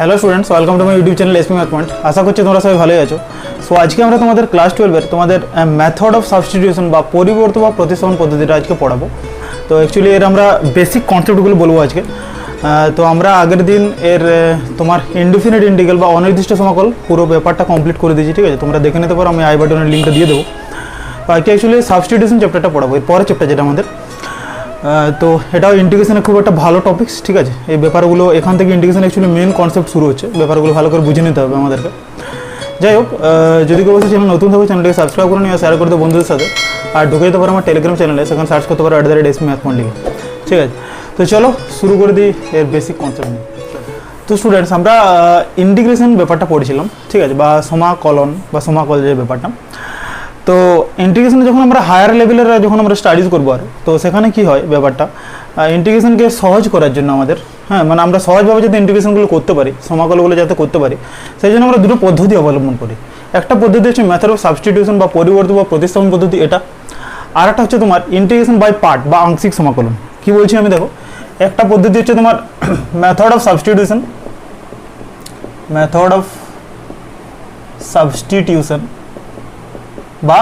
Hello students, welcome to my YouTube channel SP math point. আশা করছি তোমরা সবাই ভালোই আছো। সো আজকে আমরা তোমাদের ক্লাস 12-এর তোমাদের মেথড অফ সাবস্টিটিউশন বা পরিবর্তন বা প্রতিস্থাপন পদ্ধতিটা আজকে পড়াবো। তো অ্যাকচুয়ালি এর আমরা বেসিক কনসেপ্টগুলো বলবো আজকে। তো আমরা আগের দিন এর তোমার ইনডিফিনিট ইন্টিগ্রাল বা অনির্দিষ্ট সমাকল পুরো ব্যাপারটা কমপ্লিট করে দিয়েছি, ঠিক আছে? তোমরা দেখে নিতে পারো, আমি আই বাটনের লিঙ্কটা দিয়ে দেবো। তো আজকে অ্যাকচুয়ালি সাবস্টিটিউশন চ্যাপ্টারটা পড়াবো, এর পরের চ্যাপ্টার যেটা আমাদের। তো এটাও ইন্টিগ্রেশনের খুব একটা ভালো টপিকস, ঠিক আছে? এই ব্যাপারগুলো এখান থেকে ইন্টিগ্রেশন অ্যাকচুয়ালি মেন কনসেপ্ট শুরু হচ্ছে, ব্যাপারগুলো ভালো করে বুঝে নিতে হবে আমাদেরকে। যাই হোক, যদি কেউ চ্যানেল নতুন থাকবে চ্যানেলটাকে সাবস্ক্রাইব করে নিয়ে শেয়ার করে দেবো বন্ধুদের সাথে, আর ঢুকে যেতে পারো আমার টেলিগ্রাম চ্যানেলে, সেখানে সার্চ করতে পারো @SPI Math Point লিখে, ঠিক আছে? তো চলো শুরু করে দিই এর বেসিক কনসেপ্ট নিয়ে। তো স্টুডেন্টস, আমরা ইন্টিগ্রেশন ব্যাপারটা পড়েছিলাম, ঠিক আছে? বা সমাকলন বা সমাকল যে ব্যাপারটা। তো ইন্টিগ্রেশনে যখন আমরা হায়ার লেভেলের যখন আমরা স্টাডিজ করবো, আর তো সেখানে কি হয় ব্যাপারটা, ইন্টিগ্রেশনকে সহজ করার জন্য আমাদের, হ্যাঁ, মানে আমরা সহজভাবে যাতে ইন্টিগ্রেশনগুলো করতে পারি, সমাকলগুলো যাতে করতে পারি, সেই জন্য আমরা দুটো পদ্ধতি অবলম্বন করি। একটা পদ্ধতি হচ্ছে মেথড অফ সাবস্টিটিউশন বা পরিবর্তন বা প্রতিস্থাপন পদ্ধতি, এটা। আর একটা হচ্ছে তোমার ইন্টিগ্রেশন বাই পার্ট বা আংশিক সমাকলন। কি বলছি আমি, দেখো, একটা পদ্ধতি হচ্ছে তোমার method of substitution, method of substitution বা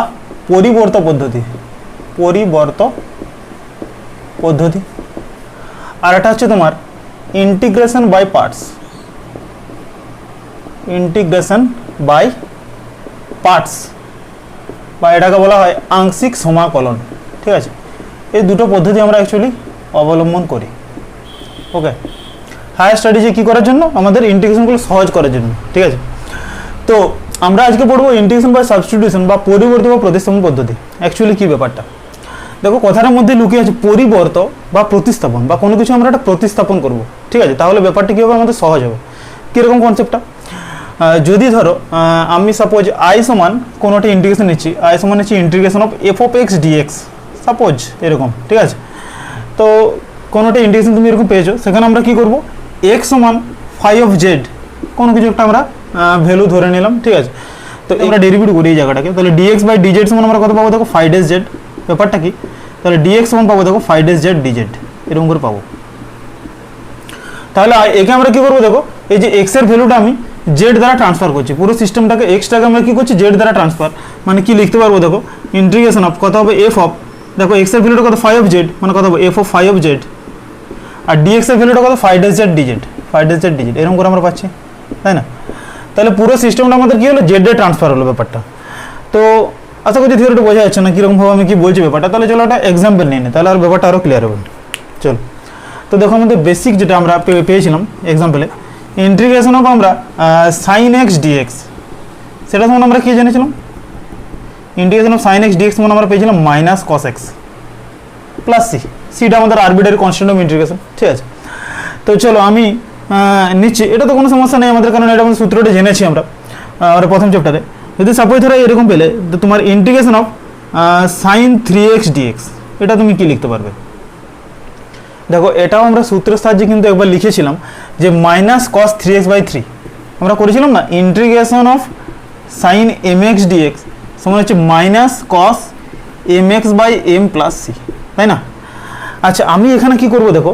পরিবর্ত পদ্ধতি, পরিবর্ত পদ্ধতি। আর এটা হচ্ছে তোমার integration by parts, integration by parts, বা এটাকে বলা হয় আংশিক সমাকলন, ঠিক আছে? এই দুটো পদ্ধতি আমরা অ্যাকচুয়ালি অবলম্বন করি। ওকে, হায়ার স্টাডিজে কী করার জন্য? আমাদের ইন্টিগ্রেশনগুলো সহজ করার জন্য, ঠিক আছে? তো আমরা আজকে পড়বো ইন্টিগ্রেশন বাই সাবস্টিটিউশন বা পরিবর্তন বা প্রতিস্থাপন পদ্ধতি। অ্যাকচুয়ালি কী ব্যাপারটা দেখো, কথাটার মধ্যে লুকিয়ে আছে পরিবর্ত বা প্রতিস্থাপন, বা কোনো কিছু আমরা একটা প্রতিস্থাপন করব, ঠিক আছে? তাহলে ব্যাপারটা কী হবে, আমাদের সহজ হবে। কীরকম কনসেপ্টটা, যদি ধরো আমি সাপোজ আই সমান কোনো একটা ইন্টিগ্রেশন নিচ্ছি, আই সমান নিচ্ছি integration of f(x) dx, suppose এরকম, ঠিক আছে? তো কোনো একটা ইন্টিগ্রেশন তুমি এরকম পেয়েছো, সেখানে আমরা কী করবো, x সমান φ(z), কোনো কিছু একটা আমরা ভ্যালু ধরে নিলাম, ঠিক আছে? তো আমরা ডেরিভেটিভ করি এই জায়গাটাকে, তাহলে dx বাই dz সমান আমরা কত পাবো, দেখো φ(z). ব্যাপারটা কি, তাহলে dx সমান পাবো দেখো φ(z) dz, এরকম করে পাবো। তাহলে একে আমরা কি করবো, দেখো, এই যে x এর ভ্যালুটা আমি z দ্বারা ট্রান্সফার করছি, পুরো সিস্টেমটাকে x-টাকে আমরা কি করছি, z দ্বারা ট্রান্সফার, মানে কি লিখতে পারবো, দেখো ইন্টিগ্রেশন অফ কত হবে, f অফ, দেখো x এর ভ্যালুটা কত φ(z), মানে কত হবে f of φ(z), R dx এর ভ্যালুটা কত φ(z) dz, φ(z) dz, এরকম করে আমরা পাচ্ছি, তাই না? তাহলে পুরো সিস্টেমটা আমাদের কি হলো, z এ ট্রান্সফার হলো ব্যাপারটা। তো আশা করছি থিওরিটা বোঝা যাচ্ছে না কীরকমভাবে আমি কি বলছি ব্যাপারটা। তাহলে চলো একটা এক্সাম্পল নিয়ে নিই, তাহলে আর ব্যাপারটা আরও ক্লিয়ার হবে। চলো, তো দেখো আমাদের বেসিক যেটা আমরা পেয়েছিলাম এক্সাম্পলে, ইন্টিগ্রেশন অফ আমরা sin x dx, সেটা সমান আমরা কি জেনেছিলাম, integration of sin x dx সমান আমরা পেয়েছিলাম minus cos x plus C, সিটা আমাদের আরবিটারি কনস্ট্যান্ট অফ ইন্টিগ্রেশন, ঠিক আছে? তো চলো আমি নিচ্ছি, এটা তো কোনো সমস্যা নেই আমাদের, কারণ এটা আমাদের সূত্রটা জেনেছি আমরা প্রথম চ্যাপ্টারে। যদি সাপোজ ধরো এরকম পেলে, তো তোমার integration of sin 3x dx, এটা তুমি কি লিখতে পারবে? দেখো, এটাও আমরা সূত্রের সাহায্যে কিন্তু একবার লিখেছিলাম, যে মাইনাস cos 3x/3 আমরা করেছিলাম না, integration of sin mx dx সমান হচ্ছে minus cos mx/m plus C, তাই না? আচ্ছা, আমি এখানে কি করব, দেখো,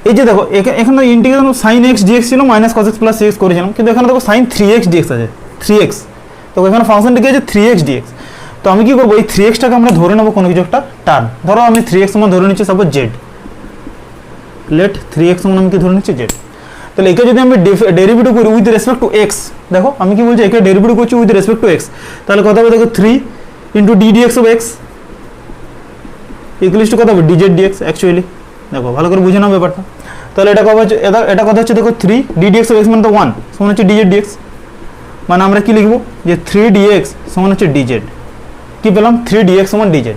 এই যে দেখো এখানে integration of sin x dx ছিল minus cos x plus cx করেছিলাম, কিন্তু এখানে দেখো sin 3x dx আছে, 3x, তো এখানে ফাংশনটা কি আছে, 3x dx। তো আমি কি করবো, এই 3x-টাকে আমরা ধরে নেবো কোনো কিছু একটা টার্ম, ধরো আমি 3x সমান ধরে নিচ্ছি সাপোজ z, লেট 3x সমান আমি কি ধরে নিচ্ছি z। তাহলে একে যদি আমি ডেরিভেটিভ করি উইথ রেসপেক্ট টু x, দেখো আমি কি বলছি, একে ডেরিভেটিভ করছি উইথ রেসপেক্ট টু x, তাহলে কত হবে, দেখো 3 into d dx of x equals to কত হবে, dz dx। অ্যাকচুয়ালি দেখো ভালো করে বুঝে নাও ব্যাপারটা। তাহলে এটা কত হচ্ছে, এটা কথা হচ্ছে, দেখো 3 d dx অফ x মানে তো 1 সমান হচ্ছে dz dx, মানে আমরা কি লিখবো, যে 3 dx সমান হচ্ছে dz। কি পেলাম, 3 dx সমান dz,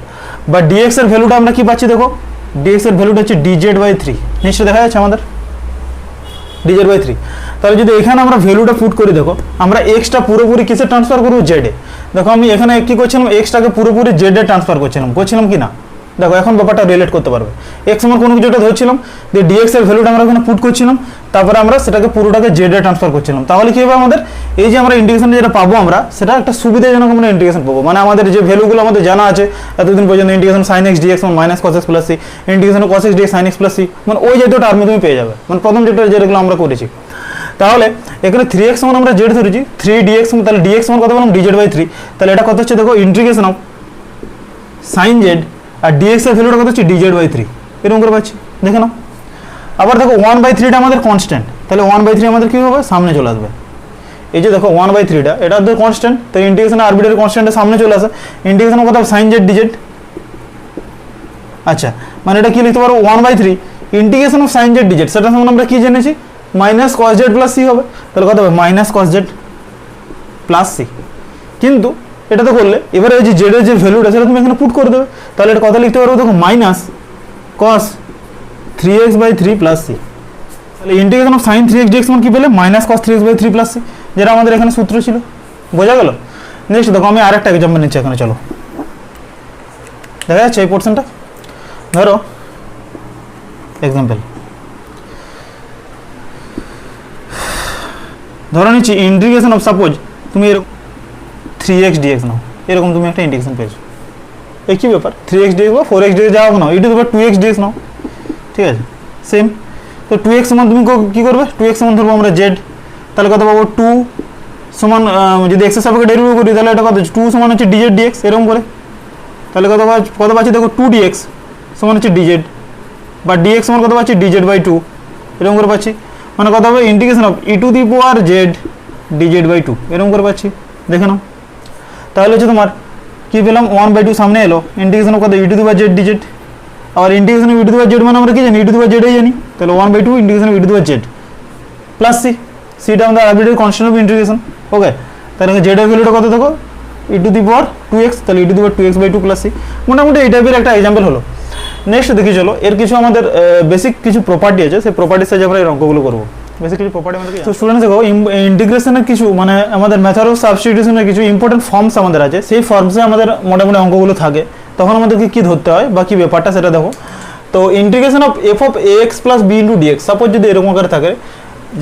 বা dx এর ভ্যালুটা আমরা কি পাচ্ছি, দেখো dx এর ভ্যালুটা হচ্ছে dz/3, নিশ্চয়ই দেখা যাচ্ছে আমাদের dz/3। তাহলে যদি এখানে আমরা ভ্যালুটা পুট করি, দেখো আমরা x-টা পুরোপুরি কিসে ট্রান্সফার করবো, z এ। দেখো আমি এখানে কি করছিলাম, x-টাকে পুরোপুরি z এ ট্রান্সফার করছিলাম কি না, দেখো এখন ব্যাপারটা রিলেট করতে পারবে। x সমান কোনো কিছু একটা ধরছিলাম, যে dx এর ভ্যালুটা আমরা এখানে পুট করছিলাম, তারপরে আমরা সেটাকে পুরোটাকে z এ ট্রান্সফার করছিলাম। তাহলে কি হবে, আমাদের এই যে আমরা ইন্টিগ্রেশন যেটা পাবো, আমরা সেটা একটা সুবিধাজনক আমরা ইন্টিগ্রেশন পাবো, মানে আমাদের যে ভ্যালুগুলো আমাদের জানা আছে এতদিন পর্যন্ত, ইন্টিগ্রেশন sin x dx সমান minus cos x plus C, integration cos x dx sin x plus C, মানে ওই জাতীয় টার্মে তুমি পেয়ে যাবে, মানে প্রথম যেগুলো আমরা করেছি। তাহলে এখানে 3x সমান আমরা জেড ধরেছি, 3dx তাহলে dx সমান কত বললাম dz/3, তাহলে এটা কত হচ্ছে দেখো ইন্টিগ্রেশন অফ sin z আর dx এর ভ্যালুটা কত হচ্ছে dz/3, এরকম করে পাচ্ছি দেখে নাও। আবার দেখো 1/3টা আমাদের কনস্ট্যান্ট, তাহলে 1/3 আমাদের কি হবে সামনে চলে আসবে। এই যে দেখো 1/3টা এটা আমাদের কনস্ট্যান্ট, তো ইন্টিগ্রেশন আরবিটারি কনস্ট্যান্টের সামনে চলে আসে, ইন্টিগ্রেশন কত হবে sin z dz। আচ্ছা মানে এটা কি লিখতে পারো 1/3 integration of sin z dz, সেটা সমান আমরা কি জেনেছি minus cos z plus c হবে, তাহলে কত হবে minus cos z plus c। কিন্তু এটাতে করলে এবারে এই যে জেড এর যে ভ্যালুটা সেটা তুমি এখানে পুট করে দেবে, তাহলে এটা কত লিখতে পারবো দেখো minus cos 3x/3 plus c। তাহলে integration of sin 3x dx সমান কি পেলে minus cos 3x/3 plus c, যেটা আমাদের এখানে সূত্র ছিল। বোঝা গেল? নেক্সট দেখো আমি আরেকটা এক্সাম্পল নিচ্ছি এখানে, চলো দেখা যাচ্ছে এই পোর্শনটা। ধরো এক্সাম্পল ধরো নিচ্ছি ইন্টিগ্রেশন অফ সাপোজ তুমি এরকম 3x dx নাও, এরকম তুমি একটা ইন্টিগ্রেশন পেয়েছো, একই ব্যাপার 3x dx বা 4x dx যাও নাও, এটা তোমার 2x dx নাও, ঠিক আছে সেম। তো 2x সমান তুমি কি করবে 2x সমান ধরবো আমরা z, তাহলে কত পাবো 2 সমান যদি x এর সাপেক্ষে ডেরিভেটিভ করি তাহলে এটা কত 2 সমান হচ্ছে dz dx এরকম করে, তাহলে কত পাচ্ছি দেখো 2dx সমান হচ্ছে dz বা dx সমান কত পাচ্ছি dz/2 এরকম করে পাচ্ছি, মানে কত হবে integration of e to the power z dz/2 এরকম করে পাচ্ছি দেখে নাও। তাহলে হচ্ছে তোমার কি পেলাম 1/2 সামনে এলো, ইন্টিগ্রেশন অফ কত e to the power z dz, আর integration of e to the power z মানে আমরা কি জানি e to the power z জানি, তাহলে 1/2 integration of e to the power z plus c, cটা আমাদের arbitrary constant of integration. Okay, তাহলে z এর ভ্যালুটা কত দেখো e to the power 2x, তাহলে e to the power 2x/2 plus c। মোটামুটি এই টাইপের একটা এক্সাম্পল হলো। নেক্সট দেখি চলো এর কিছু আমাদের বেসিক কিছু প্রপার্টি আছে, সেই প্রপার্টির সাহায্যে আমরা এই অঙ্কগুলো করবো। বেসিক কিছু প্রপার্টি আমাদের তো স্টুডেন্টস দেখো ইন্টিগ্রেশনের কিছু মানে আমাদের মেথড অফ সাবস্টিটিউশনের কিছু ইম্পর্টেন্ট ফর্মস আমাদের আছে, সেই ফর্মসে আমাদের মোটামুটি অঙ্কগুলো থাকে, তখন আমাদেরকে কি ধরতে হয় বা কি ব্যাপারটা সেটা দেখো। তো integration of f of ax plus b into dx suppose যদি এরকম করে থাকে,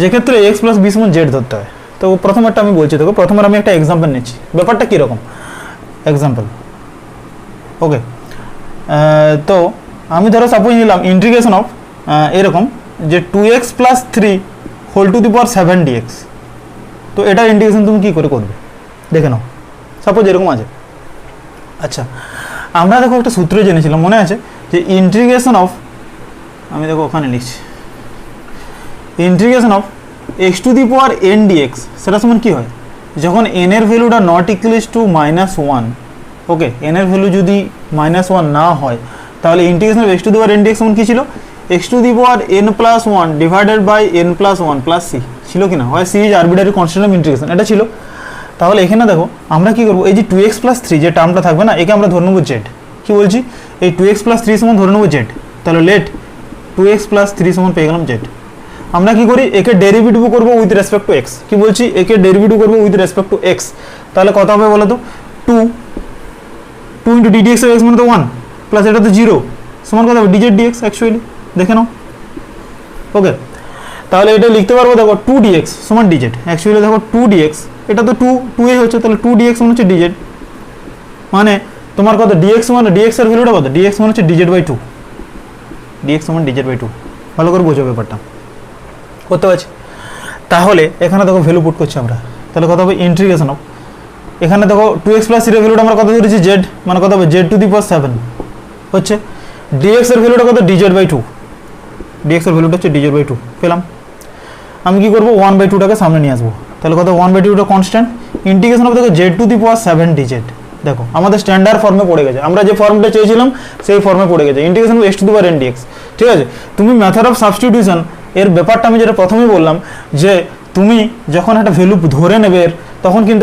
যেক্ষেত্রে x প্লাস b সমান z ধরতে হয়। তো প্রথমেরটা আমি বলছি দেখো, প্রথমে আমি একটা এক্সাম্পল নিচ্ছি, ব্যাপারটা কীরকম এক্সাম্পল। ওকে, তো আমি ধরো সাপোজ নিলাম ইন্টিগ্রেশন অফ এরকম যে 2x plus 3 whole to the power 7 dx, তো এটার ইন্টিগ্রেশন তুমি কী করে করবে দেখে নাও, সাপোজ এরকম আছে। আচ্ছা আমরা দেখো একটা সূত্র জেনেছিলাম মনে আছে যে ইন্টিগ্রেশন অফ, আমি দেখো ওখানে লিখছি integration of x to the power n dx, সেটা সমান কী হয় যখন n এর ভ্যালুটা not equals to -1। Okay, n এর ভ্যালু যদি -1 না হয় তাহলে integration of x to the power n dx সমান কী ছিল x to the power n plus 1 divided by n plus 1 plus c ছিল কিনা, হয় c is arbitrary constant of integration, এটা ছিল। তাহলে এখানে দেখো আমরা কি করবো, এই যে 2x প্লাস 3 যে টার্মটা থাকবে না, একে আমরা ধরে নেবো z। কি বলছি এই 2x প্লাস 3 সমান ধরে নেবো z, তাহলে লেট 2x প্লাস 3 সমান পেয়ে গেলাম z। আমরা কি করি একে ডেরিভেটিভ করবো উইথ রেসপেক্ট টু x, কি বলছি একে ডেরিভেটিভ করবো উইথ রেসপেক্ট টু x, তাহলে কত হবে বলো তো 2 ইন্টু ddx অফ x মানে তো 1 প্লাস এটা তো 0 সমান কত হবে dz dx অ্যাকচুয়ালি দেখে নাও। ওকে, তাহলে এটা লিখতে পারবো দেখো 2dx সমান dz, অ্যাকচুয়ালি দেখো 2dx এটা তো 2a হচ্ছে, তাহলে 2dx সমান হচ্ছে dz, মানে তোমার কত dx মানে dx এর ভ্যালুটা কত dx সমান হচ্ছে dz/2, dx সমান dz/2। ভালো করে বোঝো ব্যাপারটা করতে পারছি। তাহলে এখানে দেখো ভ্যালু পুট করছি আমরা, তাহলে কত হবে ইন্টিগ্রেশন অফ, এখানে দেখো 2x প্লাস 3 এর ভ্যালুটা আমরা কত ধরেছি z, মানে কত হবে z টু দি পাওয়ার 7 হচ্ছে, dx এর ভ্যালুটা কত dz/2, dx এর ভ্যালুটা হচ্ছে dz/2 পেলাম। আমি কি করবো 1/2টাকে সামনে নিয়ে আসবো, তাহলে কত 1/2টা কনস্ট্যান্ট, ইন্টিগ্রেশন অফ দেখো z to the power 7 dz, দেখো আমাদের স্ট্যান্ডার্ড ফর্মে পড়ে গেছে, আমরা যে ফর্মটা চেয়েছিলাম সেই ফর্মে পড়ে গেছে integration of x to the power n dx। ঠিক আছে, তুমি মেথড অফ সাবস্টিটিউশন এর ব্যাপারটা আমি যেটা প্রথমেই বললাম যে তুমি যখন একটা ভ্যালু ধরে নেবে তখন কিন্তু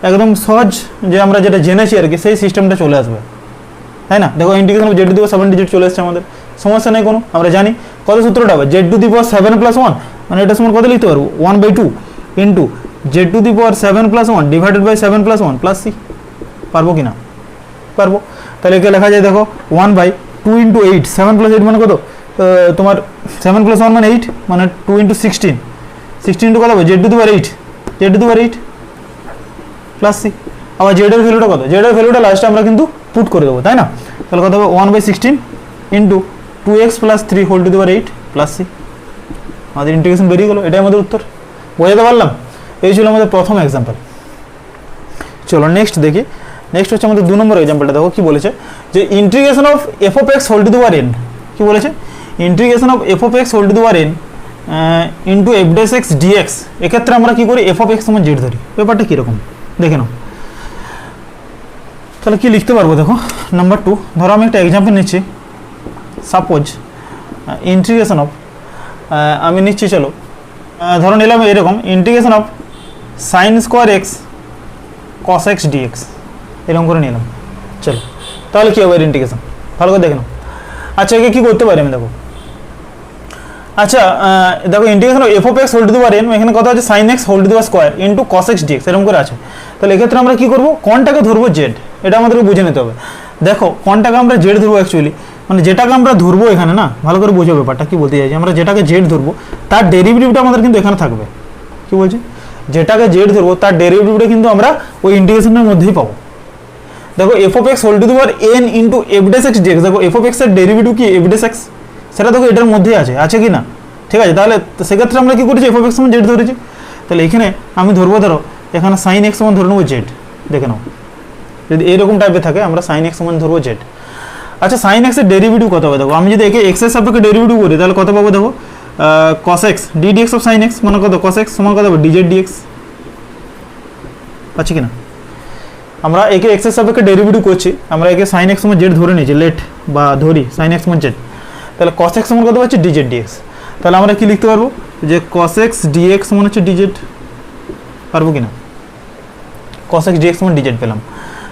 একদম সহজ যে আমরা যেটা জেনেছি আর কি সেই সিস্টেমটা চলে আসবে, তাই না। দেখো integration of z to the power 7 dz চলে আসছে আমাদের, সমস্যা নেই কোনো। আমরা জানি কত সূত্রটা হবে z to the power 7 plus 1, মানে এটা সমান কত লিখতে পারবো 1/2 into z to the power 7 plus 1 divided by 7 plus 1 plus c, পারবো কি না পারবো। তাহলে একে লেখা যায় দেখো 1/2 ইন্টু 8, 7 প্লাস 8 মানে কত তোমার 7 প্লাস 1 মানে 8, মানে 2 ইন্টু 16, 16 ইন্টু কত হবে z to the power 8, z to the power 8 plus c। আবার z এর ভ্যালুটা কত, z এর ভ্যালুটা লাস্টে আমরা কিন্তু পুট করে দেবো, তাই না। তাহলে কত হবে 1/16 into 2x plus 3 whole to the power 8 plus c। আমাদের ইন্টিগ্রেশন বেরিয়ে গেলো, এটাই আমাদের উত্তর। বোঝাতে পারলাম? এই ছিল আমাদের প্রথম এক্সাম্পল। চলো নেক্সট দেখি। নেক্সট হচ্ছে আমাদের 2 নম্বর এক্সাম্পলটা। দেখো কি বলেছে, যে integration of f of x whole to the power n. কি বলেছে? Integration of f of x whole to the power n into f dash x dx. এক্ষেত্রে আমরা কি করি, এফ অফ এক্স সমান জেড ধরি। ব্যাপারটা কীরকম দেখে নাও। তাহলে কি লিখতে পারবো দেখো, নাম্বার 2, ধরো আমি একটা এক্সাম্পল নিচ্ছি। সাপোজ ইন্টিগ্রেশন অফ, আমি নিচ্ছি, চলো ধরো নিলাম এরকম, integration of sine square x cos x dx, এরকম করে নিলাম। চলো তাহলে কী হবে এর ইন্টিগ্রেশন, ভালো করে দেখে নাও। আচ্ছা একে কী করতে পারি আমি, দেখো আচ্ছা দেখো integration of f of x whole to the power n, এখানে কথা হচ্ছে sine x whole to the power square into cos x dx, এরকম করে আছে। তাহলে এক্ষেত্রে আমরা কী করবো, কোনটাকে ধরবো, জেড, এটা আমাদেরকে বুঝে নিতে হবে। দেখো কোনটাকে আমরা জেড ধরবো অ্যাকচুয়ালি, মানে যেটাকে আমরা ধরবো এখানে না, ভালো করে বোঝো ব্যাপারটা কি বলতে চাইছি। আমরা যেটাকে জেড ধরবো তার ডেরিভেটিভটা আমাদের কিন্তু এখানে থাকবে। কি বলছি, যেটাকে জেড ধরবো তার ডেরিভেটিভটা কিন্তু আমরা ওই ইন্টিগ্রেশনের মধ্যেই পাবো। দেখো f of x whole to the power n into f dash x dx, দেখো এফ অফ এক্স এর ডেরিভেটিভ কি এফ ড্যাশ এক্স, সেটা দেখো এটার মধ্যেই আছে কি না, ঠিক আছে। তাহলে সেক্ষেত্রে আমরা কি করেছি, এফ অফ এক্স সমান জেড ধরেছি। তাহলে এখানে আমি ধরবো, ধরো এখানে সাইন এক্স সমান ধরে নেবো জেড, দেখে নাও যদি এইরকম টাইপের থাকে আমরা সাইন এক্স সমান ধরবো জেড। আচ্ছা সাইন এক্স এর ডেরিভেটিভ কত হবে দেখো, আমি যদি একে এক্স এর সাপেক্ষে ডেরিভেটিভ করি তাহলে কত পাবো দেখো, cos x ddx of sin x মানে কত, cos x সমান কত হবে dz dx, পাচ্ছি কিনা। আমরা একে x এর সাপেক্ষে ডেরিভেটিভ করছি, আমরা একে sin x সমান z ধরে নিয়েছি, লেট বা ধরি sin x সমান z, তাহলে cos x সমান কত পাচ্ছি dz dx। তাহলে আমরা কি লিখতে পারবো, যে cos x dx সমান হচ্ছে dz, পারবো কিনা, cos x dx সমান dz পেলাম।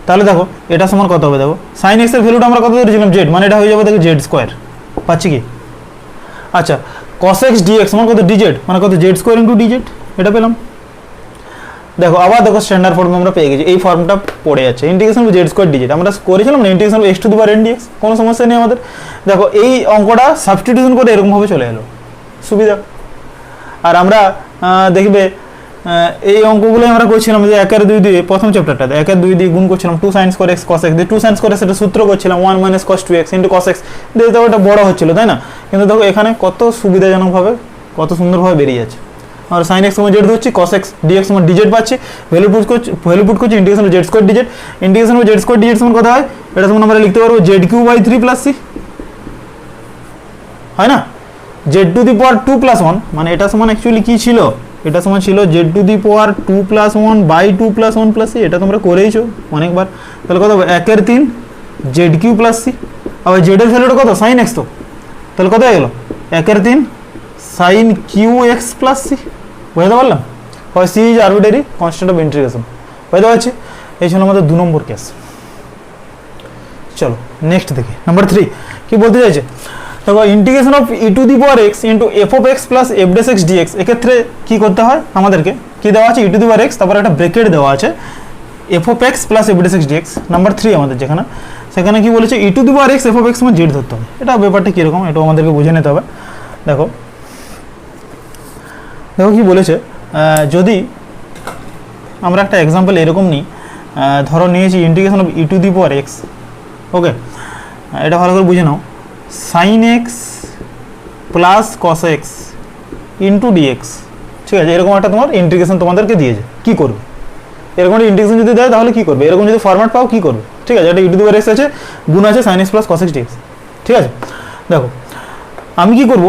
তাহলে দেখো এটা সমান কত হবে দেখো, sin x এর ভ্যালুটা আমরা কত ধরেছিলাম z, মানে এটা হয়ে যাবে দেখো z স্কোয়ার, পাচ্ছি কি। আচ্ছা cos x dx সমান কত dz, মানে কত z স্কোয়ার ইন্টু dz, এটা পেলাম। দেখো আবার দেখো স্ট্যান্ডার্ড ফর্ম আমরা পেয়ে গেছি, এই ফর্মটা পড়ে যাচ্ছে, integration of z square dz আমরা করেছিলাম না, integration of x to the power n dx, কোনো সমস্যা নেই আমাদের। দেখো এই অঙ্কটা সাবস্টিটিউশন করে এরকমভাবে চলে এলো, সুবিধা। আর আমরা দেখবে এই অঙ্কগুলোই আমরা করছিলাম যে 1 আর 2 দিয়ে, প্রথম চ্যাপ্টারটাতে 1 আর 2 দিয়ে গুণ করছিলাম, 2 sin square x cos x দিয়ে 2 sin স্কোয়ার x এটা সূত্র করছিলাম 1 minus cos 2x into cos x দিয়ে, দেখো এটা বড় হচ্ছিল তাই না, কিন্তু দেখো এখানে কত সুবিধাজনকভাবে কত সুন্দরভাবে বেরিয়ে যাচ্ছে। আমরা sin x সমান z ধরছি, cos x dx সমান dz পাচ্ছি, ভ্যালু পুট করছি integration of z square dz, integration of z square dz সমান কত হয়, এটা সমান আমরা লিখতে পারবো z³ / 3 + c, হয় না, z টু দি পাওয়ার 2 + 1, মানে এটা সমান অ্যাকচুয়ালি কি ছিল, এটা সমান ছিল z to the power 2 + 1 by 2 + 1 + c, এটা তোমরা করেইছো অনেকবার। তাহলে কত হবে 1 এর 3 z³ + c, আবার z এর ভ্যালুটা কত sin x, তো তাহলে কত হয়ে গেল 1 এর 3 sin qx + c, বুঝতে পারলাম। হয় c is arbitrary constant of integration, বুঝতে পারছি। এই ছিল আমাদের 2 নম্বর কেস। চলো নেক্সট দেখি, নাম্বার 3 কি বলতে চাইছে দেখো, integration of e to the power x into f of x plus f dash x dx, এক্ষেত্রে কী করতে হয় আমাদেরকে, কী দেওয়া আছে, ই টু দি পাওয়ার এক্স, তারপর একটা ব্রেকেট দেওয়া আছে f of x plus f dash x dx, number 3 আমাদের যেখানে, সেখানে কি বলেছে e to the power x f of x মানে জেড ধরতে হবে। এটা ব্যাপারটা কীরকম এটাও আমাদেরকে বুঝে নিতে হবে। দেখো দেখো কি বলেছে, যদি আমরা একটা এক্সাম্পল এরকম নিই, ধরো নিয়েছি integration of e to the power x, okay, এটা ভালো করে বুঝে নাও, sine x plus cos x into dx, ঠিক আছে, এরকম একটা তোমার ইন্টিগ্রেশন তোমাদেরকে দিয়েছে, কী করবে, এরকম একটা ইন্টিগ্রেশন যদি দেয় তাহলে কী করবে, এরকম যদি ফরম্যাট পাও কী করবে, ঠিক আছে, এটা ই টু দি পাওয়ার এক্স আছে, গুণ আছে sine x plus cos x dx, ঠিক আছে। দেখো আমি কি করব,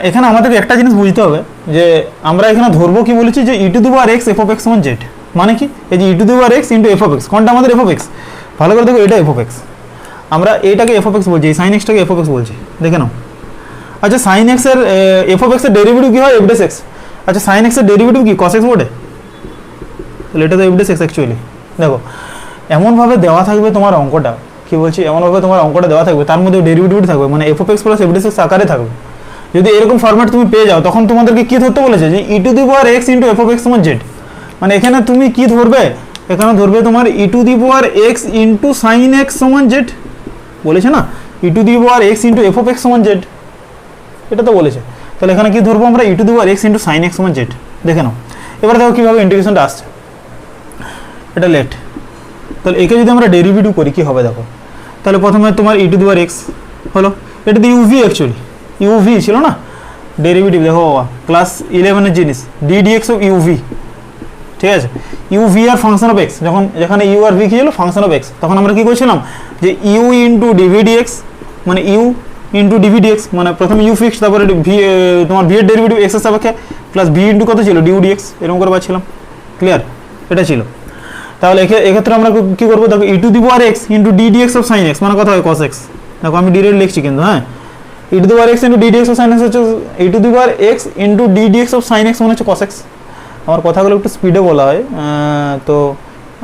এখানে আমাদেরকে একটা জিনিস বুঝতে হবে যে আমরা এখানে ধরবো কি বলেছি, যে e to the power x f of x সমান জেড, মানে কি, এই যে e to the power x into f of x, কোনটা আমাদের এফ অফ এক্স, ভালো করে দেখো এটা এফ অফ এক্স, আমরা এইটাকে এফ অফ এক্স বলছি, এই সাইন এক্সটাকে এফ অফ এক্স বলছি, দেখে নাও। আচ্ছা সাইন এক্স এর এফ অফ এক্স এর ডেরিভেটিভ কি হয়, এফ ড্যাশ এক্স, আচ্ছা সাইন এক্স এর ডেরিভেটিভ কি কস এক্স বটে, তাহলে এটা তো এফ ড্যাশ এক্স অ্যাকচুয়ালি। দেখো এমনভাবে দেওয়া থাকবে তোমার অঙ্কটা, কি বলছি, এমনভাবে তোমার অঙ্কটা দেওয়া থাকবে, তার মধ্যে ডেরিভেটিভ থাকবে, মানে F of x plus f dash x আকারে থাকবে। যদি এরকম ফরম্যাট তুমি পেয়ে যাও তখন তোমাদেরকে কি ধরতে বলেছে, যে e to the power x into f of x সমান জেড, মানে এখানে তুমি কি ধরবে, এখানে ধরবে তোমার e to the power x into sine x সমান জেড, বলেছে না, e to the power x into f of x সমান জেড, এটা তো বলেছে। তাহলে এখানে কি ধরবো আমরা, e to the power x into sine x সমান জেড, দেখে নাও। এবার দেখো কীভাবে ইন্টিগ্রেশনটা আসছে, এটা লেট, তাহলে একে যদি আমরা ডেরিভেটিভ করি কী হবে দেখো, তাহলে প্রথমে তোমার e to the power x হলো, এটা তো ইউভি অ্যাকচুয়ালি, ইউভি ছিল না, ডেরিভেটিভ দেখো বাবা ক্লাস 11 জিনিস ডি ডিএক্স অফ ইউভি, ঠিক আছে, ইউভি আর ফাংশন অফ এক্স, যখন যেখানে ইউ আর ভি কি ছিল ফাংশন অফ এক্স, তখন আমরা কি করছিলাম যে ইউ ইন্টু ডিভিডিএক্স মানে ইউ ইন্টু ডিভিডিএক্স মানে প্রথমে ইউ ফিক্স তারপরে ভি তোমার ভি এর ডেরিভেটিভ এক্স এর সাপেক্ষে প্লাস ভি ইন্টু কত ছিল ডিউ ডিএক্স, এরকম করে পাচ্ছিলাম। ক্লিয়ার? এটা ছিল। তাহলে এক্ষেত্রে আমরা কি করবো দেখো e to the power x into d dx of sine x মানে কত হয় কস এক্স। দেখো আমি ডিরেক্ট লিখছি কিন্তু, হ্যাঁ, e to the power x into d dx of sine x হচ্ছে e to the power x into d dx of sine x মানে হচ্ছে কস এক্স। আমার কথাগুলো একটু স্পিডে বলা হয়, তো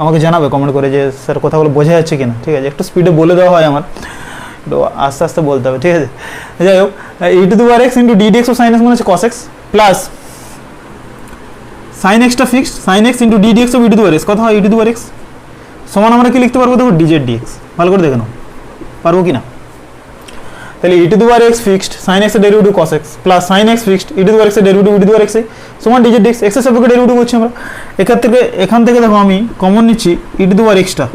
আমাকে জানাবে কমেন্ট করে যে স্যার কথাগুলো বোঝা যাচ্ছে কিনা, ঠিক আছে, একটু স্পিডে বলে দেওয়া হয় আমার, একটু আস্তে আস্তে বলতে হবে, ঠিক আছে। যাই হোক e to the power x into d dx of sine x মানে হচ্ছে কস এক্স প্লাস সাইন এক্সটা fixed, sine x into d dx of e to the power x কত হয় ই টু দি পাওয়ার এক্স সমান আমরা কি লিখতে পারবো দেখো ডিজেড ডিএক্স, ভালো করে দেখে নাও পারবো কি না। তাহলে e to the power x fixed sine x এর derivative cos x plus sine x fixed e to the power x এর derivative e to the power x সমান ডিজেড ডিএক্স, এক্স এর সাপেক্ষে ডেরিভেটিভ করছি আমরা। এখান থেকে দেখো আমি কমন নিচ্ছি ই টু দি পাওয়ার এক্সটা,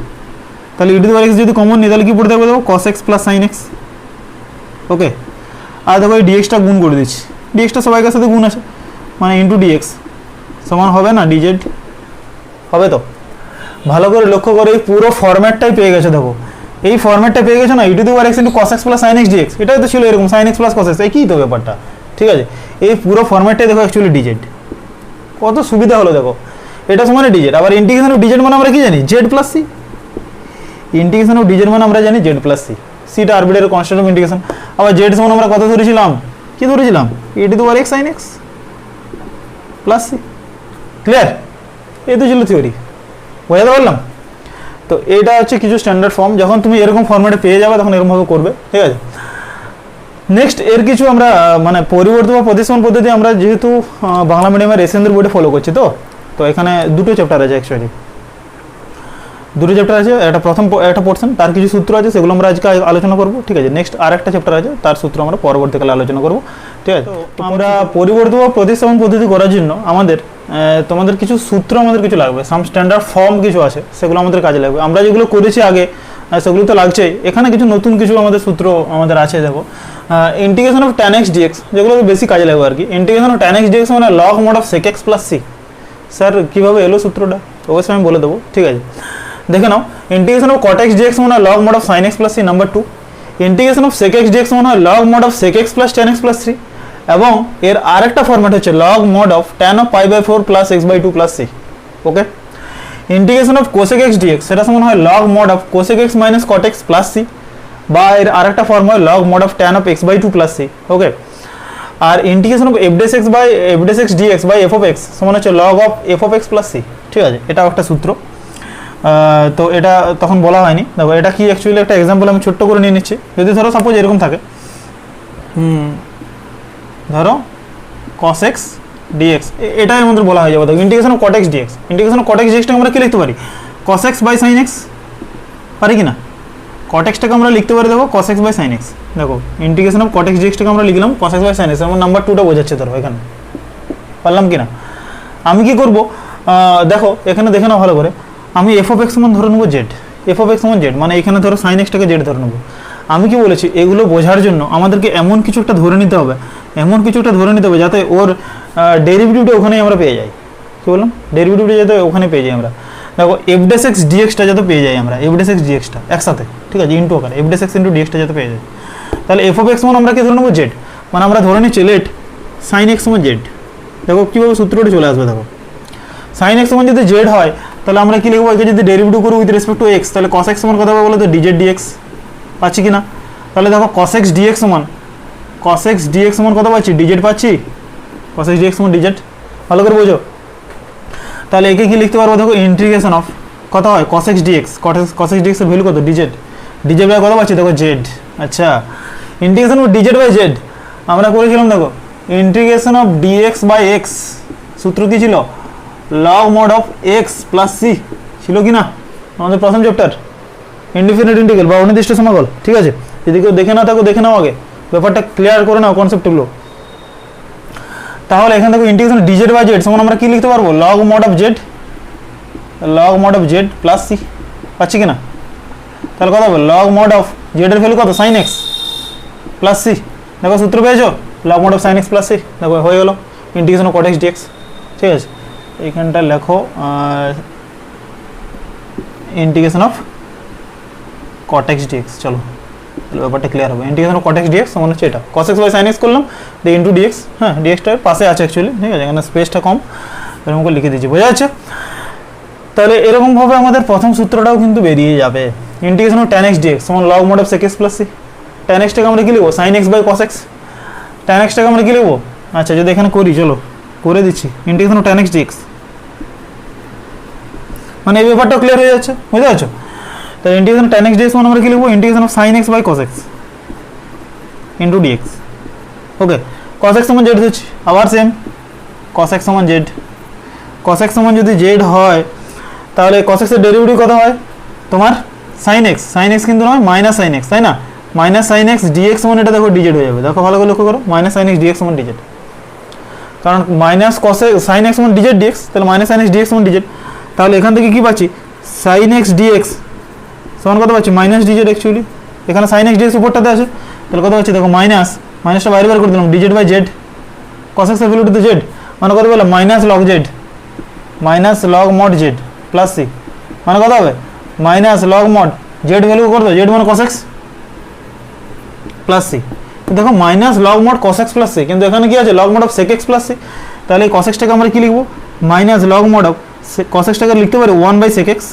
তাহলে e to the power x যদি কমন নিই তাহলে কি পড়ে থাকবে দেখো cos x plus sine x. Okay, আর দেখো এই ডিএক্সটা গুণ করে দিচ্ছি, ডিএক্সটা সবাইকার সাথে গুণ আছে মানে ইন্টু ডিএক্স সমান হবে না ডিজেড, হবে তো? ভালো করে লক্ষ্য করে এই পুরো ফরম্যাটটাই পেয়ে গেছে, দেখো এই ফরম্যাটটা পেয়ে গেছে না e to the power x into cos x plus sine x d x, এটাই তো ছিল এরকম sine x plus cos x, এই কি তো ব্যাপারটা, ঠিক আছে। এই পুরো ফরম্যাটটাই দেখো অ্যাকচুয়ালি ডিজেড, কত সুবিধা হলো দেখো, এটা সমান ডিজেড। আবার ইন্টিগ্রেশন অফ ডিজেড মানে আমরা কি জানি z plus C, integration of d z মানে আমরা জানি জেড প্লাস সি, সিটা আরবিটারি কনস্ট্যান্ট অফ ইন্টিগ্রেশন। আবার জেড সমান আমরা কত ধরেছিলাম, কি ধরেছিলাম e to the power x sine x plus c. Clear? এই তো ছিল থিওরি, বোঝাতে পারলাম? তো এইটা হচ্ছে কিছু স্ট্যান্ডার্ড ফর্ম, যখন তুমি এরকম ফর্ম্যাটে পেয়ে যাবে তখন এরকমভাবে করবে, ঠিক আছে। নেক্সট এর কিছু আমরা মানে পরিবর্তিত বা প্রতিস্থাপন পদ্ধতি আমরা যেহেতু বাংলা মিডিয়ামের এসএনদের বইটা ফলো করছি, তো এখানে দুটো চ্যাপ্টার আছে, অ্যাকচুয়ালি দুটো চ্যাপ্টার আছে, একটা পোর্শন তার কিছু সূত্র আছে সেগুলো আমরা আজকে আলোচনা করবো, ঠিক আছে। নেক্সট আর একটা চ্যাপ্টার আছে তার সূত্র আমরা পরবর্তীকালে আলোচনা করবো, ঠিক আছে। তো আমরা পরিবর্তিত বা প্রতিস্থাপন পদ্ধতি করার জন্য তোমাদের কিছু সূত্র আমাদের কিছু লাগবে, সাম স্ট্যান্ডার্ড ফর্ম কিছু আছে সেগুলো আমাদের কাজে লাগবে। আমরা যেগুলো করেছি আগে সেগুলো তো লাগছেই, এখানে কিছু নতুন কিছু আমাদের সূত্র আমাদের আছে। দেখো integration of tan x dx যেগুলো বেশি কাজে লাগবে আর কি। Integration of tan x dx মানে log mod of sec x plus c। Sir কীভাবে এলো সূত্রটা অবশ্যই আমি বলে দেবো, ঠিক আছে। দেখে নাও integration of cot x dx মানে log mod of sin x plus c number 2, integration of sec x dx মানে log mod of sec x plus tan x plus 3, এবং এর আরেকটা ফরম্যাট হচ্ছে log mod of tan of pi by 4 plus x by 2 plus c। Okay, integration of cosec x dx সেটা সমান হয় log mod of cosec x minus cot x plus c, বা এর আরেকটা ফর্ম হয় log mod of tan of x by 2 plus c। Okay, আর integration of f dash x by f dash x dx by f of x সমান হচ্ছে log of f of x plus c, ঠিক আছে। এটাও একটা সূত্র, তো এটা তখন বলা হয়নি। দেখো এটা কি অ্যাকচুয়ালি একটা এক্সাম্পল আমি ছোট্ট করে নিয়ে নিচ্ছি। যদি ধরো সাপোজ এরকম থাকে, ধরো cos x dx, এটাই আমাদের বলা হয়ে যাবে। দেখো integration of cot x dx, integration of cot x dx টা আমরা কি লিখতে পারি cos x by sin x, পারি কি না? cot x টাকে আমরা লিখতে পারি দেখো cos x by sin x। দেখো integration of cot x dx টাকে আমরা লিখলাম cos x by sin x, আমার নাম্বার 2টা বোঝাচ্ছে ধরো এখানে, পারলাম কি না? আমি কি করব দেখো এখানে দেখে নাও ভালো করে, আমি f of x সমান ধরে নেবো z, f of x সমান z মানে এখানে ধরো sin x টাকে z ধরে নেবো। আমি কি বলেছি এগুলো বোঝার জন্য আমাদেরকে এমন কিছু একটা ধরে নিতে হবে, যাতে ওর ডেরিভেটিভটা ওখানেই আমরা পেয়ে যাই। কি বললাম? ডেরিভেটিভটা যাতে ওখানে পেয়ে যাই আমরা। দেখো f dash x dx টা যাতে পেয়ে যাই আমরা, f dash x dx টা একসাথে, ঠিক আছে, ইন্টু আকারে f dash x into dx টা যাতে পেয়ে যাই। তাহলে f of x সমান আমরা কি ধরে নেবো z, মানে আমরা ধরে নিচ্ছি লেট sin x সমান z। দেখো কীভাবে সূত্রটা চলে আসবে, দেখো sin x সমান যদি z হয় তাহলে আমরা কি লিখবো, একে যদি ডেরিভেটিভ করবো উইথ রেসপেক্ট টু x তাহলে cos x সমান কত হবে বলো তো dz dx, পাচ্ছি কি না? তাহলে দেখো cos x dx সমান কত পাচ্ছি, dz পাচ্ছি, cos x dx সমান dz, ভালো করে বোঝো। তাহলে একে কি লিখতে পারবো দেখো ইন্টিগ্রেশন অফ কত হয় cos x dx, cos x dx এর ভ্যালু কত dz বাই কত পাচ্ছি দেখো z। আচ্ছা, integration of dz by z আমরা করেছিলাম, দেখো integration of dx by x সূত্র কি ছিল log mod of x plus c ছিল কি না আমাদের প্রথম চ্যাপ্টার ইনডিফিনিট ইন্টিগ্রাল বা অনির্দিষ্ট সমাকল, ঠিক আছে। যদি কেউ দেখে না থাকো দেখে নাও, আগে ব্যাপারটা ক্লিয়ার করে নাও কনসেপ্টগুলো। তাহলে এখানে দেখো ইন্টিগ্রেশন dz বাই z সমান আমরা কি লিখতে পারবো log mod of z plus c, পাচ্ছি কি না? তাহলে কত হবে log mod of z এর ভ্যালু কত sin x প্লাস c। দেখো সূত্র পেয়েছো, log mod of sine x plus c, দেখো হয়ে গেল integration of cot x dx. ঠিক আছে, এইখানটা লেখো integration of cot x dx. চলো তাহলে ব্যাপারটা ক্লিয়ার হবে। Integration of cot x dx মানে হচ্ছে এটা, cos x by sine x করলাম, দিয়ে ইন্টু ডিএক্স। হ্যাঁ, ডিএক্সটা পাশে আছে অ্যাকচুয়ালি, ঠিক আছে, এখানে স্পেসটা কম, এরকম করে লিখে দিচ্ছি, বোঝা যাচ্ছে? তাহলে এরকমভাবে আমাদের প্রথম সূত্রটাও কিন্তু বেরিয়ে যাবে। Integration of tan x d x সমান log mod of sec x plus c. Tan এক্সটাকে আমরা কি লিখবো? Sine x by cos x. Tan এক্সটাকে আমরা কি লিখবো? আচ্ছা, যদি এখানে করি, চলো করে দিচ্ছি, integration of tan x dx, মানে এই ব্যাপারটাও ক্লিয়ার হয়ে যাচ্ছে, বুঝতে পারছো? তাহলে ইন্টিগ্রেশন ট্যান এক্স ডিএক্স মানে আমরা কি লিখবো? Integration of sine x by cos x into dx. Okay, cos x সমান জেড হচ্ছে, আবার সেম কস এক্স সমান জেড। কস এক্স সমান যদি জেড হয় তাহলে কস এক্সের ডেরিভেটিভ কত হয় তোমার? Sine x. সাইন এক্স কিন্তু নয়, মাইনাস সাইন এক্স, তাই না? মাইনাস সাইন এক্স ডিএক্স সমান, এটা দেখো ডিজেড হয়ে যাবে, দেখো ভালো করে লক্ষ্য করো, মাইনাস সাইন এক্স ডিএক্স সমান ডিজেড, কারণ মাইনাস কস সাইন এক্স সমান ডিজেড ডিএক্স, তাহলে মাইনাস সাইন এক্স ডিএক্স সমান ডিজেড। তাহলে এখান থেকে কি পাচ্ছি? সাইন এক্স ডিএক্স সমান কত পাচ্ছি? Minus DZ. অ্যাকচুয়ালি এখানে সাইন এক্স ডিএক্স উপরটাতে আছে, তাহলে কত পাচ্ছি দেখো, মাইনাসটা বাইরে বার করে দিলাম, ডিজেড বাই জেড, কস এক্সের ভ্যালুটা তো জেড, মানে কত বললাম? Minus log z, minus log mod z plus C, মানে কত হবে? Minus log mod z value করতো, জেড মানে কস এক্স প্লাস সি। দেখো minus log mod cos x plus c, কিন্তু এখানে কি আছে? Log mod of sec x plus c. তাহলে এই কস এক্সটাকে আমরা কি লিখবো? Minus log mod of cos এক্সটাকে লিখতে পারি 1 বাই সেক এক্স।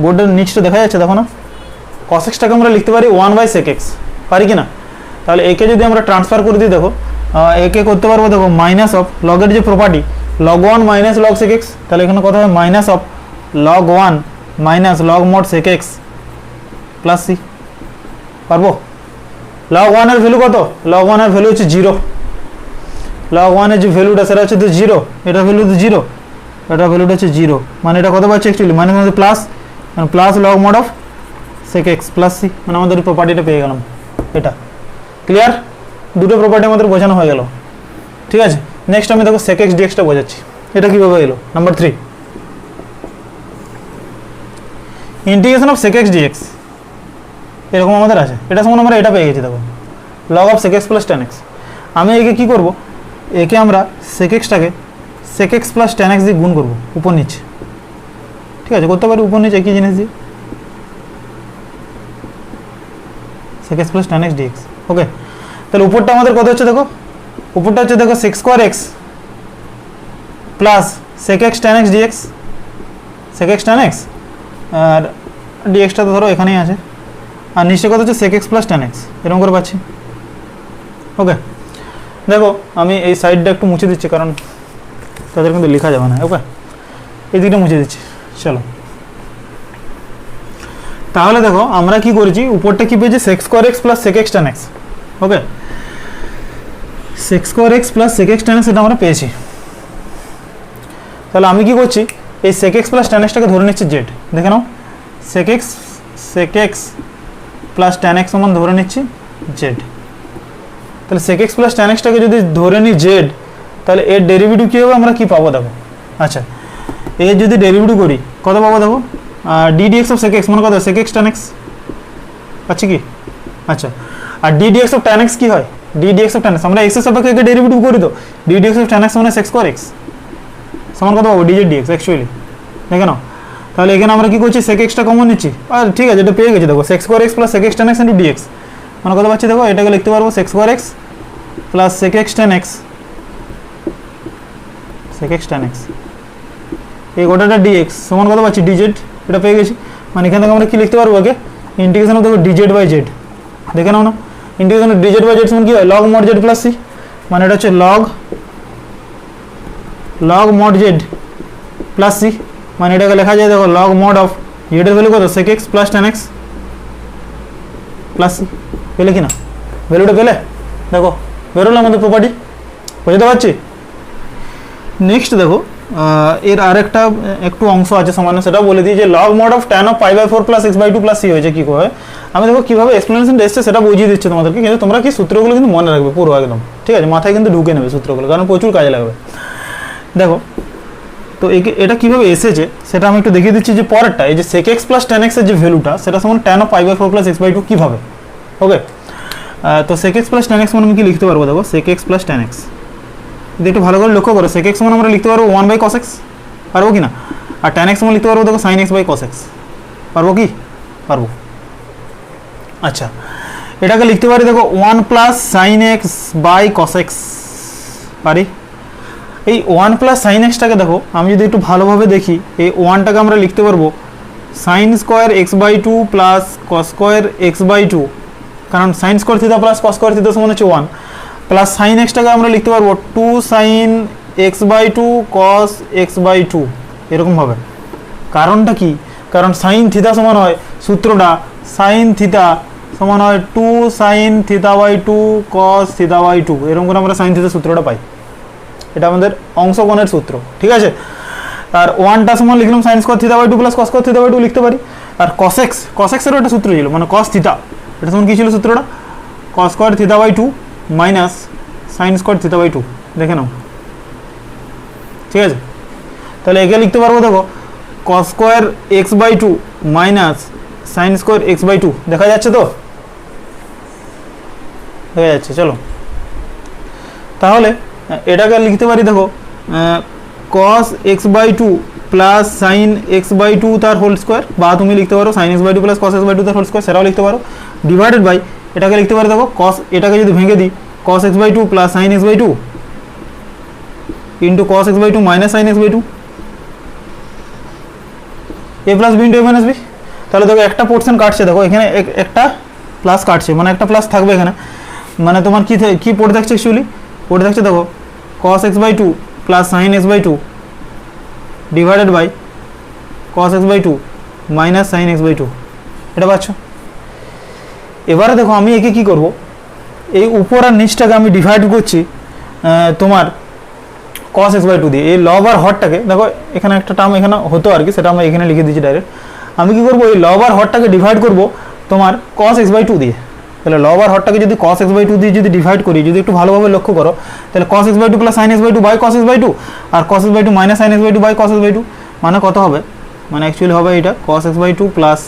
বোর্ডের নিচটা দেখা যাচ্ছে দেখো না? কস এক্সটাকে আমরা লিখতে পারি 1 বাই সেক এক্স, পারি কি না? তাহলে একে যদি আমরা ট্রান্সফার করে দিই, দেখো একে করতে পারবো, দেখো মাইনাস অফ লগের যে property log 1 minus log sec x, তাহলে এখানে কত হবে? Minus of log 1 minus log mod sec x plus c. পারবো? লগ 1 এর ভ্যালু কত? লগ 1 এর ভ্যালু হচ্ছে 0। লগ 1 এর যে ভ্যালুটা সেটা হচ্ছে 0, এটার ভ্যালু তো 0, এটার ভ্যালুটা হচ্ছে 0, মানে এটা কত পাচ্ছি অ্যাকচুয়ালি? মাইনাস মানে প্লাস, মানে plus log mod of sec x plus C, মানে আমাদের এই প্রপার্টিটা পেয়ে গেলাম। এটা ক্লিয়ার? দুটো প্রপার্টি আমাদের বোঝানো হয়ে গেল, ঠিক আছে? নেক্সট আমি দেখো সেক এক্স ডিএক্সটা বোঝাচ্ছি, এটা কীভাবে এলো। Number 3, integration of sec x dx এরকম আমাদের আছে, এটা সমান আমরা এটা পেয়ে গেছি, দেখো log of sec x plus tan x. আমি একে কী করবো? একে আমরা সেক এক্সটাকে sec x plus tan x দিয়ে গুণ করবো, উপর নিচে, ঠিক আছে? করতে পারি উপর নিচে একই জিনিস দিয়ে, sec x plus tan x d x. Okay, তাহলে উপরটা আমাদের কত হচ্ছে দেখো? উপরটা হচ্ছে দেখো sec square x plus sec x tan x d x, sec x tan x, আর ডিএক্সটা তো ধরো এখানেই আছে, আর নিচে কত হচ্ছে? Sec x plus tan x, এরকম করে পাচ্ছি। ওকে, দেখো আমি এই সাইডটা একটু মুছে দিচ্ছি, কারণ তাদের কিন্তু লেখা যাবে না। ওকে, এই দিকটা মুছে দিচ্ছি। চলো, তাহলে দেখো আমরা কি করেছি? উপরটা কি পেয়েছি? Sec square x plus sec x tan x. Okay, sec square x plus sec x tan x এটা আমরা পেয়েছি। তাহলে আমি কি করছি? এই সেক এক্স প্লাস ট্যান এক্সটাকে ধরে নিচ্ছি জেড, দেখে নাও, sec x plus tan x সমান ধরে নিচ্ছি জেড। তাহলে সেক এক্স প্লাস ট্যান এক্সটাকে যদি ধরে নিই জেড, তাহলে এর ডেরিভেটিভ কী হবে? আমরা কি পাবো দেখো? আচ্ছা, এর যদি ডেরিভেটিভ করি কত পাবো দেখো? D dx of sec x মানে কত? সেক এক্স ট্যান এক্স পাচ্ছি কি? আচ্ছা, আর d dx of tan x কী হয়? D dx of tan x আমরা এক্সের সাপেক্ষে ডেরিভেটিভ করি, তো d dx of tan x মানে সেক স্কোয়ার এক্স সমান কত পাবো? DZ dx. অ্যাকচুয়ালি দেখে নাও, তাহলে এখানে আমরা কি করছি? সেক এক্সটা কমন নিচ্ছি, আর ঠিক আছে, এটা পেয়ে গেছি দেখো, sec square x plus sec x tan x into dx, মানে কত পাচ্ছি দেখো? এটাকে লিখতে পারবো sec square x plus sec x tan x, sec x tan x, এই গোটাটা ডিএক্স সমান কত পাচ্ছি? ডিজেড, এটা পেয়ে গেছি। মানে এখান থেকে আমরা কি লিখতে পারবো? আগে ইন্টিগ্রেশন অফ দেখো ডিজেড বাই জেড, দেখে নাও না, integration of dz by z সমান কি হয়? Log mod z plus C, মানে এটা হচ্ছে log mod z plus C, মানে এটাকে লেখা যায় দেখো লগ মড অফ জেডের ভ্যালু কত? Sec x plus tan x plus c. পেলে কি না? ভ্যালুটা পেলে? দেখো বেরোলো আমাদের প্রপার্টি, বুঝতে পারছি? নেক্সট দেখো এর আরেকটা একটু অংশ আছে সামান্য, সেটা বলে দিই যে log mod of tan of pi by 4 plus x by 2 plus c হয়েছে কী করে? আমি দেখো কীভাবে এক্সপ্লেনেশন এসছে সেটা বুঝিয়ে দিচ্ছে তোমাদেরকে, কিন্তু তোমরা কি সূত্রগুলো কিন্তু মনে রাখবে পুরো একদম, ঠিক আছে? মাথায় কিন্তু ঢুকে নেবে সূত্রগুলো, কারণ প্রচুর কাজে লাগবে। দেখো তো এটা কীভাবে এসেছে সেটা আমি একটু দেখিয়ে দিচ্ছি, যে পরেরটা এই যে সেক এক্স প্লাস ট্যান এক্সের যে ভ্যালুটা সেটা সমান tan of pi by 4 plus x by 2 কীভাবে? ওকে, তো sec x plus tan x মানে আমি কি লিখতে পারবো দেখো sec x plus tan x, যদি একটু ভালো করে লক্ষ্য করো sec x মানে আমরা লিখতে পারবো 1 বাই cos x, পারবো কি না? আর tan x মানে লিখতে পারবো দেখো sin x by cos x, পারবো কি? পারবো। আচ্ছা, এটাকে লিখতে পারি দেখো 1 plus sin x by cos x, পারি। এই 1 প্লাস sin x টাকে দেখো আমি যদি একটু ভালোভাবে দেখি, এই 1টাকে আমরা লিখতে পারবো sin square x by 2 plus cos square x by 2, কারণ sin square theta plus cos square theta সমান হচ্ছে 1, প্লাস sin x টাকে আমরা লিখতে পারবো 2 sin x by 2 cos x by 2, এরকমভাবে। কারণটা কি? কারণ sin থিটা সমান হয় সূত্রটা sin থিটা সমান হয় 2 sin theta by 2 cos theta by 2, এরকম করে আমরা sin থিটা সূত্রটা পাই। এটা আমাদের অংশকোণের সূত্র, ঠিক আছে। আর 1টা সমান লিখলাম sin square theta by 2 plus cos square theta by 2 লিখতে পারি। আর cos x এরও একটা সূত্র ছিল, মানে cos থিটা, এটা সমান কি ছিল সূত্রটা? cos square theta by 2 minus sin square theta by 2, দেখে নাও, ঠিক আছে। তাহলে একে লিখতে পারবো দেখো cos square x by 2 minus sin square x by 2, দেখা যাচ্ছে তো? দেখা যাচ্ছে। চলো তাহলে এটাকে লিখতে পারি দেখো cos x by 2 plus sin x by 2 তার হোল স্কোয়ার, বা তুমি লিখতে পারো sin x by 2 plus cos x by 2 তার হোল স্কোয়ার, সেটাও লিখতে পারো। ডিভাইডেড বাই এটাকে লিখতে পারি দেখো cos, এটাকে যদি ভেঙে দিই cos x by 2 plus sin x by 2 into cos x by 2 minus sin x by 2, a plus b into a minus b. তাহলে দেখো একটা পোর্শন কাটছে, দেখো এখানে একটা প্লাস কাটছে, মানে একটা প্লাস থাকবে এখানে, মানে তোমার কি পড়ে থাকছে অ্যাকচুয়ালি? পড়ে থাকছে দেখো cos x by 2 plus sin x by 2 divided by cos x by 2 minus sin x by 2, এটা পাচ্ছ। এবারে দেখো আমি একে কি করব, এই উপর আর নিচটাকে আমি ডিভাইড করছি তোমার cos x বাই 2 দিয়ে। এই লব আর হরটাকে দেখো এখানে একটা টার্ম এখানে হতো আর কি, সেটা আমরা এখানে লিখে দিচ্ছি ডাইরেক্ট। আমি কি করব, এই লব আর হরটাকে ডিভাইড করব তোমার cos x বাই 2 দিয়ে। তাহলে লব আর হরটাকে যদি cos x বাই 2 দিয়ে যদি ডিভাইড করি, যদি একটু ভালোভাবে লক্ষ্য করো, তাহলে cos x by 2 plus sin x by 2 by cos x by 2, আর cos x by 2 minus sin x by 2 by cos x by 2, মানে কত হবে? মানে অ্যাকচুয়ালি হবে এটা cos x by 2 plus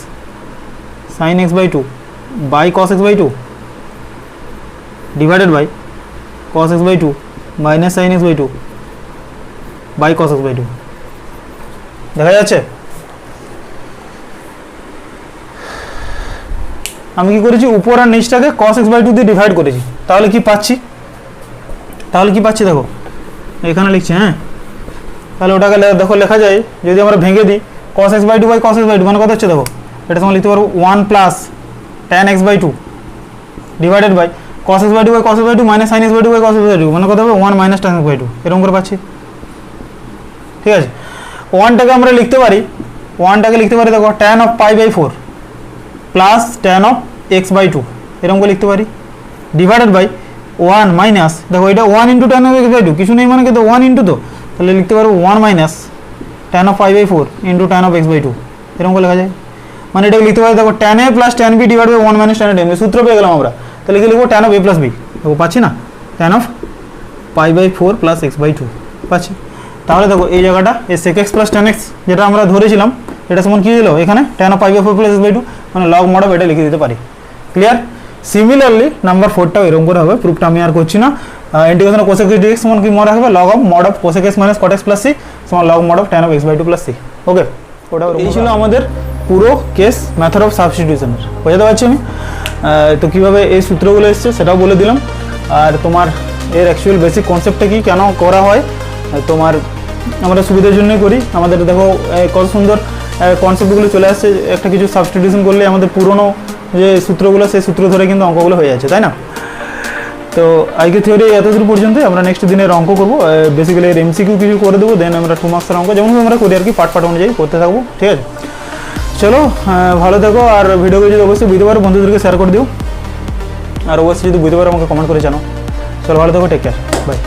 sin x by 2 by cos x by 2 divided by cos x by 2 minus sin x by 2 by cos x by 2, দেখা যাচ্ছে? আমি কি করেছি, উপর আর নিচটাকে cos x বাই 2 দিয়ে ডিভাইড করেছি। তাহলে কি পাচ্ছি? দেখো এখানে লিখছি, হ্যাঁ। তাহলে ওটাকে দেখো লেখা যায়, যদি আমরা ভেঙে দিই cos x by 2 by cos x by 2 মানে কত হচ্ছে দেখো, এটা তোমরা লিখতে পারবো 1 plus tan x by 2 divided by cos x by 2 by cos x by 2 minus sin x by 2 by cos x by 2, মানে কত হবে 1 মাইনাস tan x বাই 2, এরকম করে পাচ্ছি, ঠিক আছে। 1টাকে আমরা লিখতে পারি, দেখো tan of pi by 4 plus tan of x by 2, এরকম করে লিখতে পারি। ডিভাইডেড বাই 1 মাইনাস, দেখো এটা 1 into tan of x by 2, কিছু নেই মানে কিন্তু 1 ইন্টু, তো তাহলে লিখতে পারবো 1 minus tan of pi by 4 into tan of x by 2, এরকম করে লেখা যায়। মানে এটাকে লিখতে পারি দেখো tan a plus tan b divide by 1 minus tan a, সূত্র পেয়ে গেলাম আমরা। তাহলে কি লিখবো, tan of a plus b, দেখো পাচ্ছি না, tan of pi by 4 plus x by 2 পাচ্ছি। তাহলে দেখো এই জায়গাটা এই sec x plus tan x যেটা আমরা ধরেছিলাম, এটা সমান কি দিল এখানে tan of pi by 4 plus x by 2, মানে log mod অফ এটা লিখে দিতে পারি। ক্লিয়ার? সিমিলারলি নাম্বার 4টাও এরকম করে হবে, প্রুফটা আমি আর করছি না। ইন্টিগ্রেশন অফ cosec dx সমান কি মনে রাখবে, log of mod of cosec x minus cot x plus c সমান log mod অফ tan of x by 2 plus c। Okay, ওটা এই ছিল আমাদের পুরো কেস মেথড অফ সাবস্টিটিউশনের, বোঝাতে পারছি আমি। তো কীভাবে এই সূত্রগুলো এসছে সেটাও বলে দিলাম, আর তোমার এর অ্যাকচুয়াল বেসিক কনসেপ্টটা কি, কেন করা হয়, তোমার আমরা সুবিধার জন্যই করি। আমাদের দেখো কত সুন্দর কনসেপ্টগুলো চলে আসছে, একটা কিছু সাবস্টিটিউশন করলে আমাদের পুরনো যে সূত্রগুলো, সেই সূত্র ধরে কিন্তু অঙ্কগুলো হয়ে যাচ্ছে, তাই না? তো আজকে থিওরি এতদূর পর্যন্ত, আমরা নেক্সট দিনের অঙ্ক করবো, বেসিক্যালি এর এমসিকিউ কিছু করে দেবো, দেন আমরা 2 মার্কসের অঙ্ক যেমন আমরা করি আর কি, পার্ট অনুযায়ী করতে থাকবো, ঠিক আছে? চলো ভালো থাকো, আর ভিডিওকে যদি অবশ্যই বুঝতে পারো বন্ধুদেরকে শেয়ার করে দিও, আর অবশ্যই যদি বুঝতে পারো আমাকে কমেন্ট করে জানো। চলো ভালো থাকো, টেক কেয়ার, বাই।